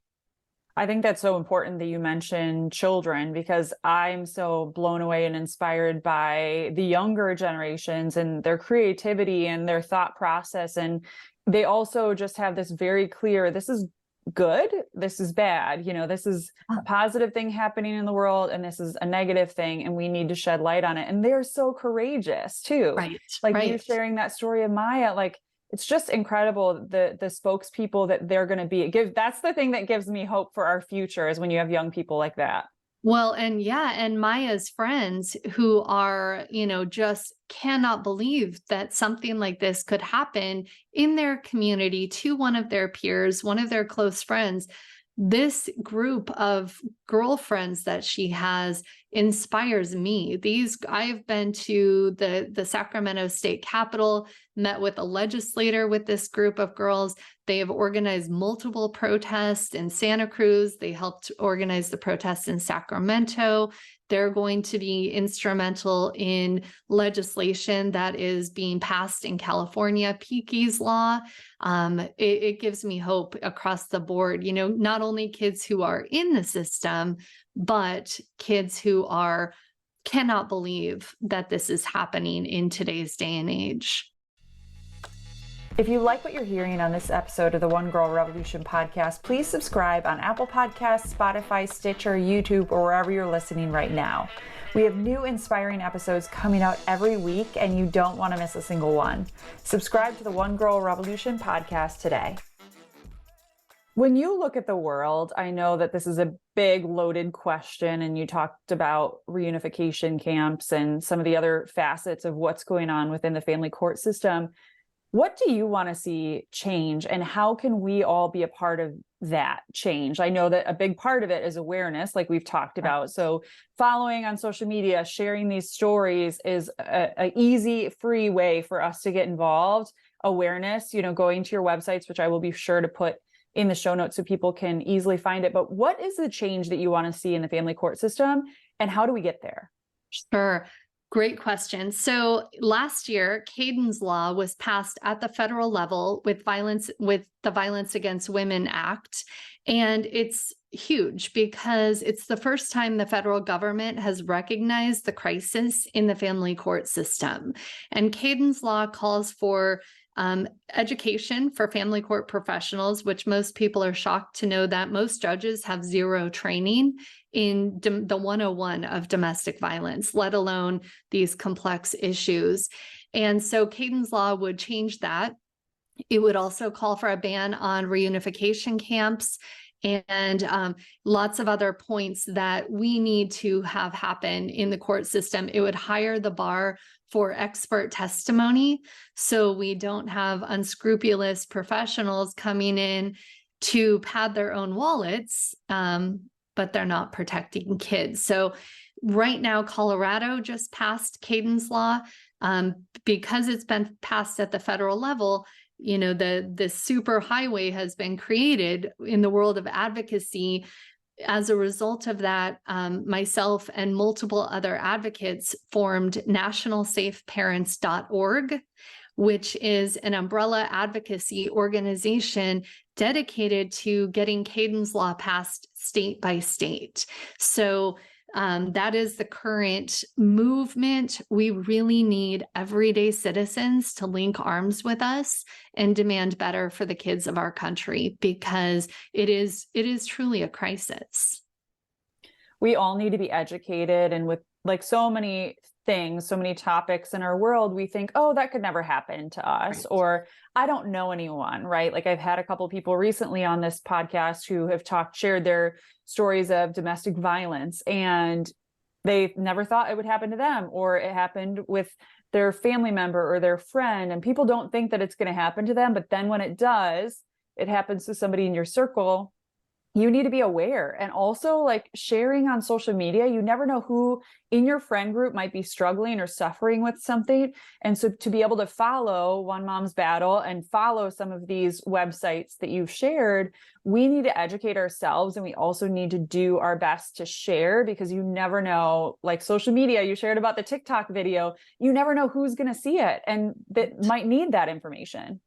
I think that's so important that you mention children, because I'm so blown away and inspired by the younger generations and their creativity and their thought process. And they also just have this very clear, this is good, this is bad, this is a positive thing happening in the world and this is a negative thing, and we need to shed light on it. And they're so courageous too. Right. You sharing that story of Maya, it's just incredible, the spokespeople that they're going to be. That's the thing that gives me hope for our future, is when you have young people like that. Well, and Maya's friends who are, just cannot believe that something like this could happen in their community to one of their peers, one of their close friends. This group of girlfriends that she has inspires me. I've been to the Sacramento State Capitol, met with a legislator with this group of girls. They have organized multiple protests in Santa Cruz. They helped organize the protests in Sacramento. They're going to be instrumental in legislation that is being passed in California, Peaky's Law. It gives me hope across the board, not only kids who are in the system, but kids who cannot believe that this is happening in today's day and age. If you like what you're hearing on this episode of the One Girl Revolution podcast, please subscribe on Apple Podcasts, Spotify, Stitcher, YouTube, or wherever you're listening right now. We have new inspiring episodes coming out every week, and you don't want to miss a single one. Subscribe to the One Girl Revolution podcast today. When you look at the world, I know that this is a big loaded question, and you talked about reunification camps and some of the other facets of what's going on within the family court system. What do you want to see change, and how can we all be a part of that change? I know that a big part of it is awareness, like we've talked about. So following on social media, sharing these stories is an easy, free way for us to get involved. Awareness, going to your websites, which I will be sure to put in the show notes so people can easily find it. But what is the change that you want to see in the family court system, and how do we get there? Sure. Great question. So last year, Caden's Law was passed at the federal level with the Violence Against Women Act. And it's huge because it's the first time the federal government has recognized the crisis in the family court system. And Caden's Law calls for education for family court professionals, which most people are shocked to know that most judges have zero training in the 101 of domestic violence, let alone these complex issues. And so Caden's Law would change that. It would also call for a ban on reunification camps and lots of other points that we need to have happen in the court system. It would higher the bar for expert testimony, so we don't have unscrupulous professionals coming in to pad their own wallets, but they're not protecting kids. So right now, Colorado just passed Caden's Law. Because it's been passed at the federal level, the super highway has been created in the world of advocacy. As a result of that, myself and multiple other advocates formed nationalsafeparents.org, which is an umbrella advocacy organization dedicated to getting Caden's Law passed state by state. So that is the current movement. We really need everyday citizens to link arms with us and demand better for the kids of our country, because it is truly a crisis. We all need to be educated, and with like so many things, so many topics in our world, we think, oh, that could never happen to us, right, or I don't know anyone, right? Like I've had a couple of people recently on this podcast who have shared their stories of domestic violence, and they never thought it would happen to them, or it happened with their family member or their friend, and people don't think that it's going to happen to them. But then when it does, it happens to somebody in your circle, you need to be aware. And also, like, sharing on social media, you never know who in your friend group might be struggling or suffering with something. And so to be able to follow One Mom's Battle and follow some of these websites that you've shared, we need to educate ourselves, and we also need to do our best to share, because you never know, like social media, you shared about the TikTok video, you never know who's going to see it and that might need that information.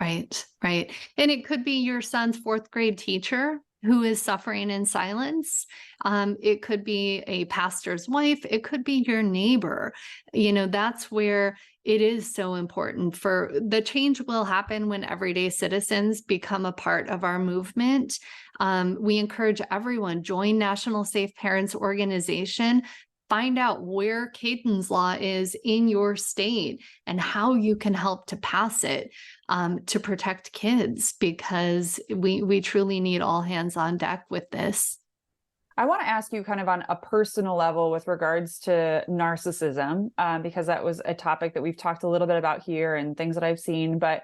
Right. And it could be your son's fourth grade teacher who is suffering in silence. It could be a pastor's wife. It could be your neighbor. That's where it is so important. For the change will happen when everyday citizens become a part of our movement. We encourage everyone, join National Safe Parents Organization. Find out where Caden's Law is in your state and how you can help to pass it to protect kids, because we truly need all hands on deck with this. I want to ask you kind of on a personal level with regards to narcissism, because that was a topic that we've talked a little bit about here and things that I've seen. But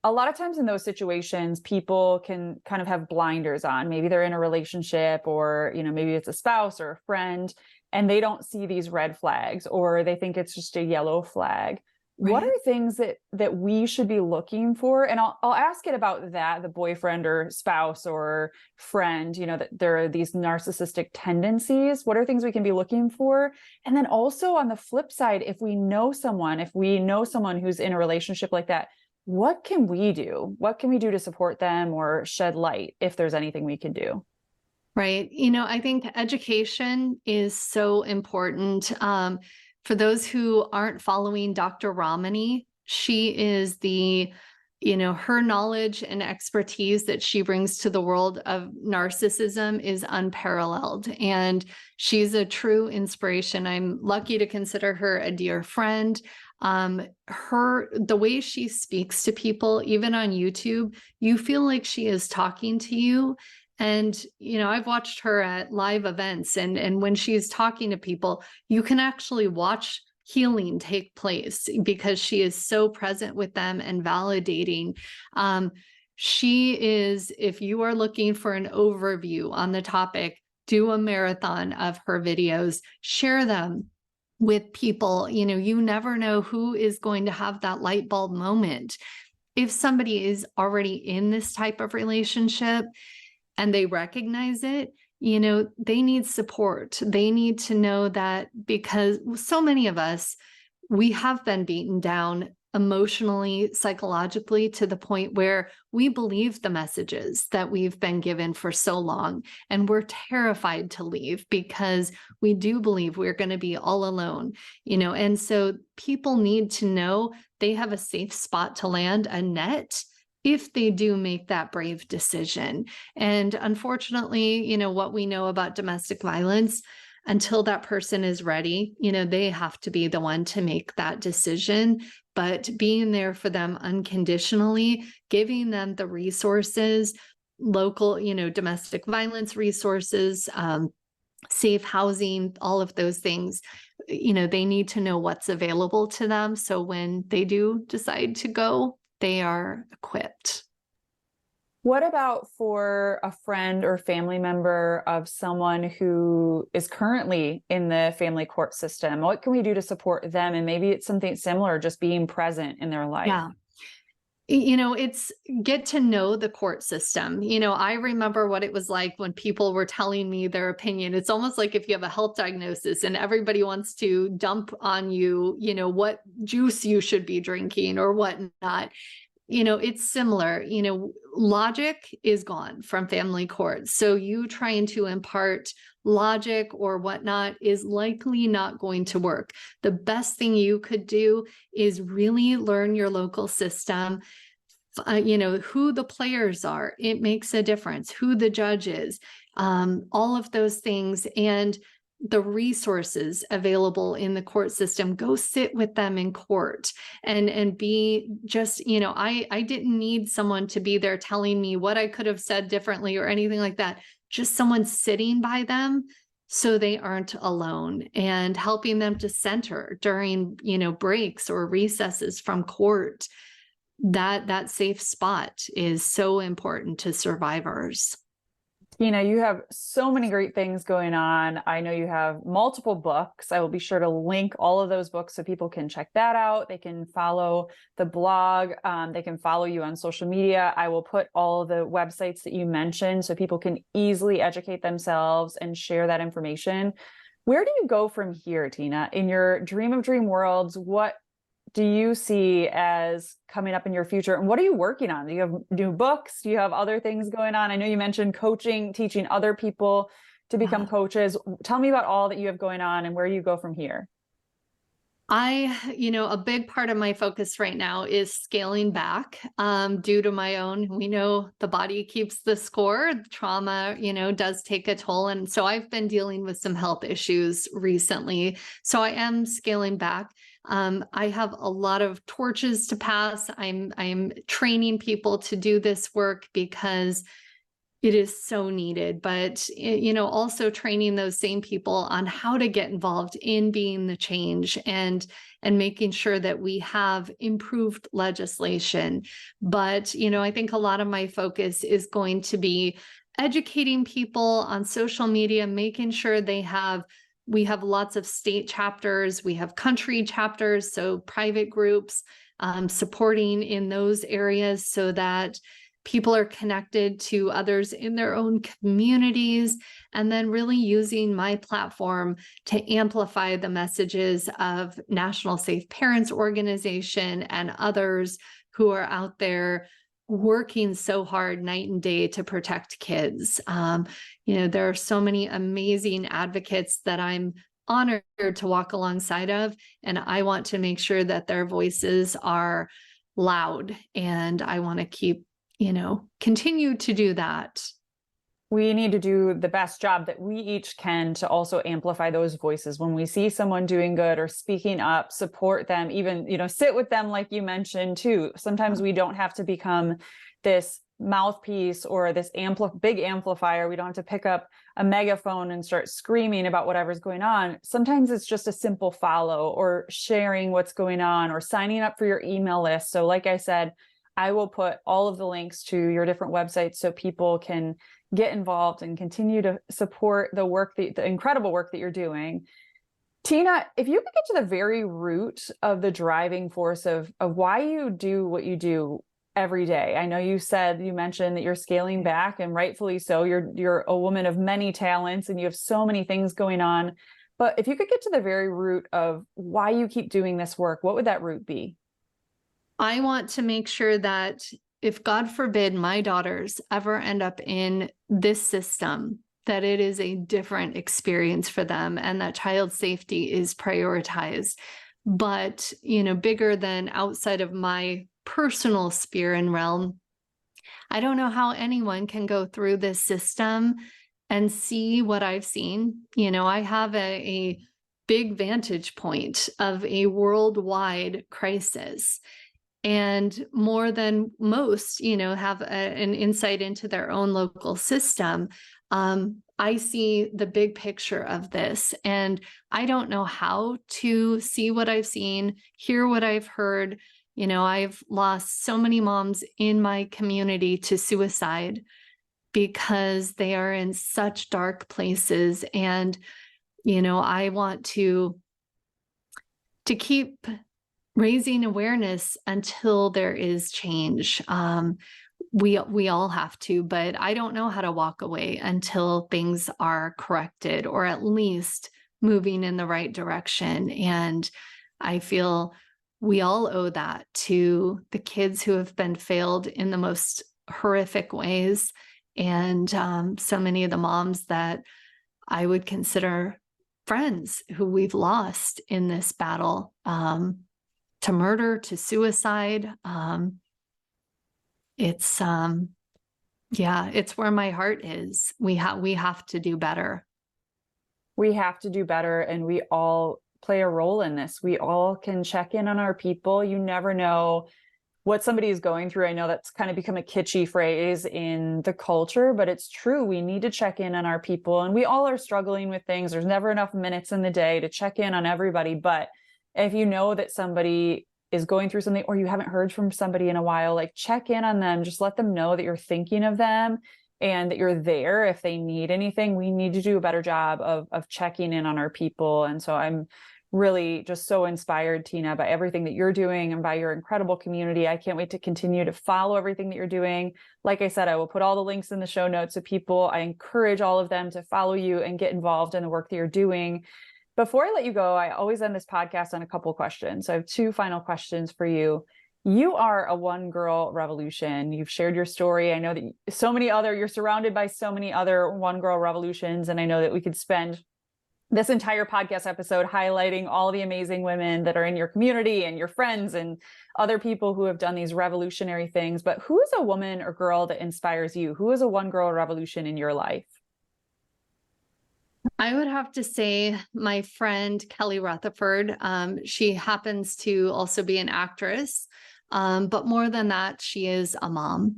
a lot of times in those situations, people can kind of have blinders on. Maybe they're in a relationship, or, maybe it's a spouse or a friend, and they don't see these red flags, or they think it's just a yellow flag. What Right. are things that we should be looking for? And I'll ask it about that, the boyfriend or spouse or friend, that there are these narcissistic tendencies. What are things we can be looking for? And then also on the flip side, if we know someone who's in a relationship like that, what can we do? What can we do to support them or shed light if there's anything we can do? Right. I think education is so important. For those who aren't following Dr. Ramani, she is her knowledge and expertise that she brings to the world of narcissism is unparalleled. And she's a true inspiration. I'm lucky to consider her a dear friend. The way she speaks to people, even on YouTube, you feel like she is talking to you. And, I've watched her at live events, and when she's talking to people, you can actually watch healing take place because she is so present with them and validating. She is, if you are looking for an overview on the topic, do a marathon of her videos, share them with people. You never know who is going to have that light bulb moment. If somebody is already in this type of relationship and they recognize it, they need support. They need to know that, because so many of us, we have been beaten down emotionally, psychologically, to the point where we believe the messages that we've been given for so long. And we're terrified to leave because we do believe we're going to be all alone, and so people need to know they have a safe spot to land, a net, if they do make that brave decision. And unfortunately, what we know about domestic violence, until that person is ready, they have to be the one to make that decision. But being there for them unconditionally, giving them the resources, local, domestic violence resources, safe housing, all of those things, they need to know what's available to them. So when they do decide to go, they are equipped. What about for a friend or family member of someone who is currently in the family court system? What can we do to support them? And maybe it's something similar, just being present in their life. Yeah. It's get to know the court system. I remember what it was like when people were telling me their opinion. It's almost like if you have a health diagnosis and everybody wants to dump on you, what juice you should be drinking or whatnot. It's similar. Logic is gone from family courts. So you trying to impart logic or whatnot is likely not going to work. The best thing you could do is really learn your local system, who the players are. It makes a difference, who the judge is, all of those things. And the resources available in the court system, go sit with them in court and be just, I didn't need someone to be there telling me what I could have said differently or anything like that. Just someone sitting by them so they aren't alone, and helping them to center during, breaks or recesses from court. That safe spot is so important to survivors. You have so many great things going on. I know you have multiple books. I will be sure to link all of those books so people can check that out. They can follow the blog. They can follow you on social media. I will put all the websites that you mentioned so people can easily educate themselves and share that information. Where do you go from here, Tina? In your dream of dream worlds, what do you see as coming up in your future? And what are you working on? Do you have new books? Do you have other things going on? I know you mentioned coaching, teaching other people to become coaches. Tell me about all that you have going on and where you go from here. A big part of my focus right now is scaling back, due to my own, we know the body keeps the score. Trauma, does take a toll. And so I've been dealing with some health issues recently. So I am scaling back. I have a lot of torches to pass. I'm training people to do this work because It is so needed, but also training those same people on how to get involved in being the change and making sure that we have improved legislation. But, I think a lot of my focus is going to be educating people on social media, making sure we have lots of state chapters, we have country chapters, so private groups, supporting in those areas so that people are connected to others in their own communities, and then really using my platform to amplify the messages of National Safe Parents Organization and others who are out there working so hard night and day to protect kids. There are so many amazing advocates that I'm honored to walk alongside of, and I want to make sure that their voices are loud, and I want to continue to do that. We need to do the best job that we each can to also amplify those voices. When we see someone doing good or speaking up, support them, even, sit with them, like you mentioned too. Sometimes we don't have to become this mouthpiece or this big amplifier. We don't have to pick up a megaphone and start screaming about whatever's going on. Sometimes it's just a simple follow or sharing what's going on or signing up for your email list. So like I said, I will put all of the links to your different websites so people can get involved and continue to support the work, the incredible work that you're doing. Tina, if you could get to the very root of the driving force of why you do what you do every day. I know you mentioned that you're scaling back, and rightfully so. You're a woman of many talents and you have so many things going on. But if you could get to the very root of why you keep doing this work, what would that root be? I want to make sure that if, God forbid, my daughters ever end up in this system, that it is a different experience for them and that child safety is prioritized. But, bigger than outside of my personal sphere and realm, I don't know how anyone can go through this system and see what I've seen. I have a big vantage point of a worldwide crisis. And more than most, have an insight into their own local system. I see the big picture of this, and I don't know how to see what I've seen, hear what I've heard. I've lost so many moms in my community to suicide because they are in such dark places. And, I want to keep raising awareness until there is change. We all have to, but I don't know how to walk away until things are corrected or at least moving in the right direction. And I feel we all owe that to the kids who have been failed in the most horrific ways. And so many of the moms that I would consider friends who we've lost in this battle, to murder, to suicide. It's where my heart is. We have to do better. We have to do better, and we all play a role in this. We all can check in on our people. You never know what somebody is going through. I know that's kind of become a kitschy phrase in the culture, but it's true. We need to check in on our people, and we all are struggling with things. There's never enough minutes in the day to check in on everybody, but if you know that somebody is going through something or you haven't heard from somebody in a while, like check in on them, just let them know that you're thinking of them and that you're there if they need anything. We need to do a better job of checking in on our people. And so I'm really just so inspired, Tina, by everything that you're doing and by your incredible community. I can't wait to continue to follow everything that you're doing. Like I said, I will put all the links in the show notes so people, I encourage all of them to follow you and get involved in the work that you're doing. Before I let you go, I always end this podcast on a couple questions. So I have two final questions for you. You are a one-girl revolution. You've shared your story. I know that you're surrounded by so many other one-girl revolutions. And I know that we could spend this entire podcast episode highlighting all the amazing women that are in your community and your friends and other people who have done these revolutionary things. But who is a woman or girl that inspires you? Who is a one-girl revolution in your life? I would have to say my friend Kelly Rutherford. She happens to also be an actress. But more than that, she is a mom.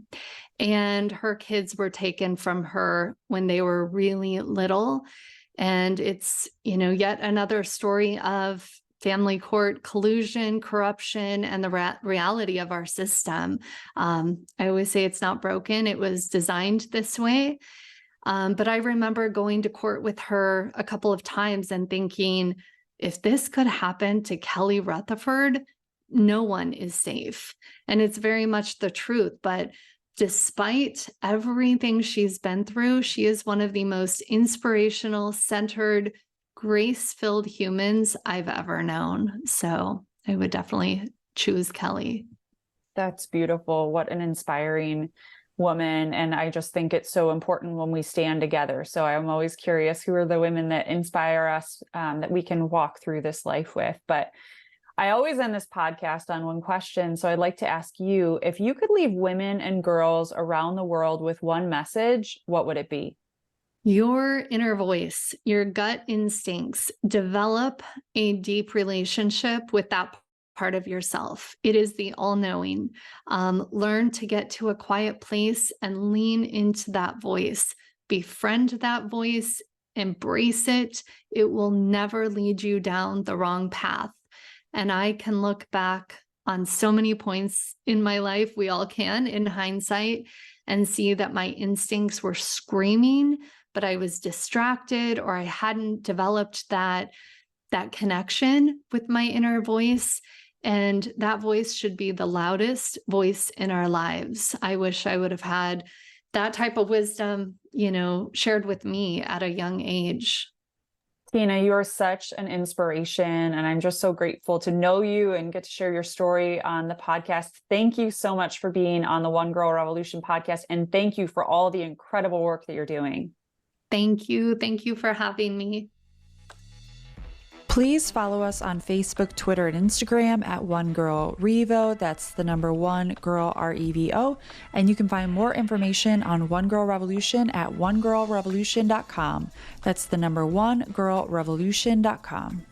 And her kids were taken from her when they were really little. And it's, yet another story of family court collusion, corruption, and the reality of our system. I always say it's not broken. It was designed this way. But I remember going to court with her a couple of times and thinking, if this could happen to Kelly Rutherford, no one is safe. And it's very much the truth. But despite everything she's been through, she is one of the most inspirational, centered, grace-filled humans I've ever known. So I would definitely choose Kelly. That's beautiful. What an inspiring woman. And I just think it's so important when we stand together. So I'm always curious, who are the women that inspire us, that we can walk through this life with? But I always end this podcast on one question. So I'd like to ask you, if you could leave women and girls around the world with one message, what would it be? Your inner voice, your gut instincts, develop a deep relationship with that part of yourself. It is the all-knowing. Learn to get to a quiet place and lean into that voice. Befriend that voice, embrace it. It will never lead you down the wrong path. And I can look back on so many points in my life, we all can in hindsight, and see that my instincts were screaming, but I was distracted, or I hadn't developed that connection with my inner voice. And that voice should be the loudest voice in our lives. I wish I would have had that type of wisdom, shared with me at a young age. Tina, you are such an inspiration, and I'm just so grateful to know you and get to share your story on the podcast. Thank you so much for being on the One Girl Revolution podcast, and thank you for all the incredible work that you're doing. Thank you. Thank you for having me. Please follow us on Facebook, Twitter, and Instagram at One Girl Revo. That's the number One Girl REVO. And you can find more information on One Girl Revolution at onegirlrevolution.com. That's the number onegirlrevolution.com.